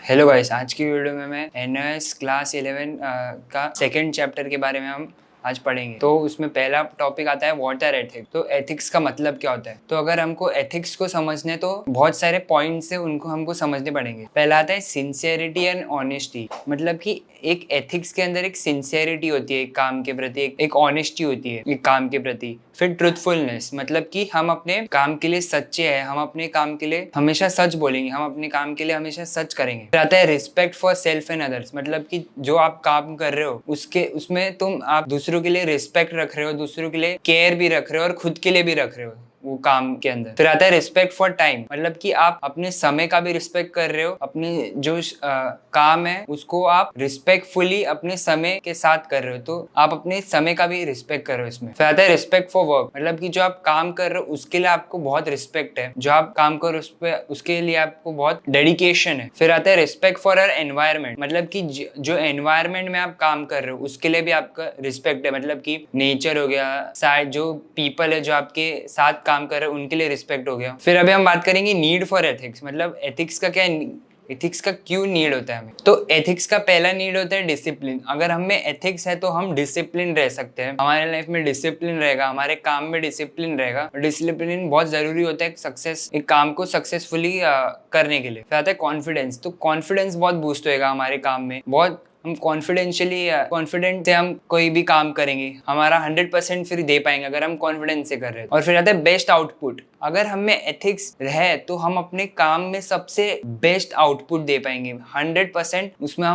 Hello guys, आज की video में मैं एनएस क्लास 11 का सेकंड चैप्टर के बारे में हम आज पढ़ेंगे। तो उसमें पहला टॉपिक आता है व्हाट आर एथिक्स। तो एथिक्स का मतलब क्या होता है। तो अगर हमको एथिक्स को समझने तो बहुत सारे पॉइंट्स है, उनको हमको समझने पड़ेंगे। पहला आता है सिंसियरिटी एंड ऑनेस्टी। मतलब कि एक एथिक्स के अंदर एक सिंसियरिटी होती है एक काम के प्रति, एक ऑनेस्टी होती है एक काम के प्रति। फिर ट्रूथफुलनेस, मतलब कि हम अपने काम के लिए सच्चे हैं, हम अपने काम के लिए हमेशा सच बोलेंगे, हम अपने काम के लिए हमेशा सच करेंगे। फिर आता है respect for self and others. मतलब कि जो आप काम कर रहे हो उसमें आप दूसरों के लिए रिस्पेक्ट रख रहे हो, दूसरों के लिए केयर भी रख रहे हो और खुद के लिए भी रख रहे हो वो काम के अंदर। फिर आता है रिस्पेक्ट फॉर टाइम। मतलब कि आप अपने समय का भी रिस्पेक्ट कर रहे हो, अपने जो काम है उसको आप रिस्पेक्टफुली अपने समय के साथ कर रहे हो, तो आप अपने समय का भी रिस्पेक्ट कर रहे हो इसमें। फिर आता है रिस्पेक्ट फॉर वर्क। मतलब कि जो आप काम कर रहे हो उसके लिए आपको बहुत रिस्पेक्ट है, जो आप काम कर रहे हो उसके लिए आपको बहुत डेडिकेशन है। फिर आता है रिस्पेक्ट फॉर अवर एनवायरमेंट। मतलब कि जो एनवायरमेंट में आप काम कर रहे हो उसके लिए भी आपका रिस्पेक्ट है। मतलब कि नेचर हो गया, साइड जो पीपल है जो आपके साथ काम कर रहे हैं उनके लिए रिस्पेक्ट हो गया। फिर अभी हम बात करेंगे नीड फॉर एथिक्स। मतलब एथिक्स का क्या है, एथिक्स का क्यों नीड होता है हमें। तो एथिक्स का पहला नीड होता है डिसिप्लिन। अगर हम में एथिक्स है तो हम डिसिप्लिन रह सकते हैं, हमारे लाइफ में डिसिप्लिन रहेगा, हमारे काम में डिसिप्लिन रहेगा। डिसिप्लिन बहुत जरूरी होता है एक काम को सक्सेसफुली करने के लिए। फिर आता है कॉन्फिडेंस। तो कॉन्फिडेंस बहुत बूस्ट होएगा हमारे काम में, बहुत हम कॉन्फिडेंट से हम कोई भी काम करेंगे, हमारा 100% फिर दे पाएंगे अगर हम कॉन्फिडेंस से कर रहे हैं। और फिर आता है बेस्ट आउटपुट। अगर हम में एथिक्स है तो हम अपने काम में सबसे बेस्ट आउटपुट दे पाएंगे 100%। उसमें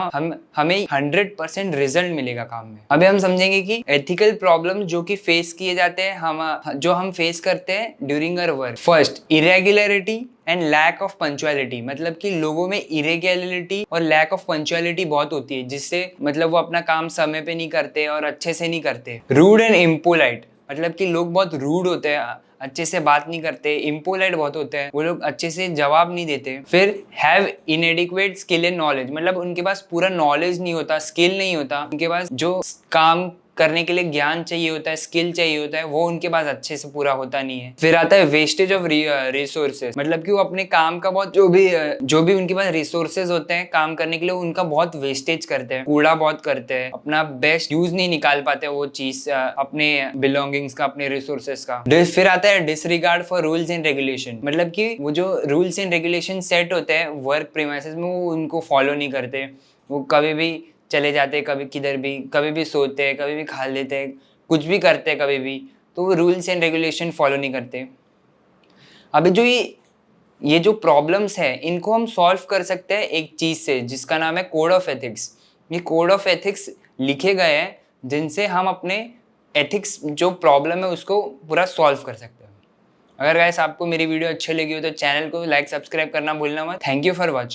हमें 100% रिजल्ट मिलेगा काम में। अभी हम समझेंगे कि एथिकल प्रॉब्लम जो कि फेस किए जाते हैं, जो हम फेस करते हैं during our work. First, irregularity and lack of punctuality. मतलब कि लोगों में इरेगुलरिटी और लैक ऑफ पंचुअलिटी बहुत होती है, जिससे मतलब वो अपना काम समय पे नहीं करते और अच्छे से नहीं करते। Rude and impolite. मतलब कि लोग बहुत रूड होते हैं, अच्छे से बात नहीं करते। इम्पोलाइट बहुत होते हैं, वो लोग अच्छे से जवाब नहीं देते। फिर हैव इनएडिक्वेट स्किल एंड नॉलेज। मतलब उनके पास पूरा नॉलेज नहीं होता, स्किल नहीं होता उनके पास। जो काम करने के लिए ज्ञान चाहिए होता है, स्किल चाहिए होता है, वो उनके पास अच्छे से पूरा होता नहीं है। फिर आता है वेस्टेज ऑफ रिसोर्सेज। मतलब कि वो अपने काम का बहुत जो भी उनके पास रिसोर्सेज होते हैं काम करने के लिए, उनका बहुत वेस्टेज करते हैं, कूड़ा बहुत करते हैं, अपना बेस्ट यूज नहीं निकाल पाते वो चीज, अपने बिलोंगिंग्स का, अपने रिसोर्सेज का। फिर आता है disregard for rules and regulation. मतलब कि वो जो रूल्स एंड रेगुलेशन सेट होते हैं वर्क प्रीमाइसेस में, वो उनको फॉलो नहीं करते। वो कभी भी चले जाते, कभी किधर भी, कभी भी सोते हैं, कभी भी खा लेते हैं, कुछ भी करते हैं कभी भी। तो वो रूल्स एंड रेगुलेशन फॉलो नहीं करते। अभी जो ये जो प्रॉब्लम्स है इनको हम सॉल्व कर सकते हैं एक चीज से, जिसका नाम है कोड ऑफ एथिक्स। ये कोड ऑफ एथिक्स लिखे गए हैं जिनसे हम अपने एथिक्स जो प्रॉब्लम है उसको पूरा सॉल्व कर सकते हैं। अगर गाइस आपको मेरी वीडियो अच्छी लगी हो तो चैनल को लाइक सब्सक्राइब करना भूलना मत। Thank you for watching.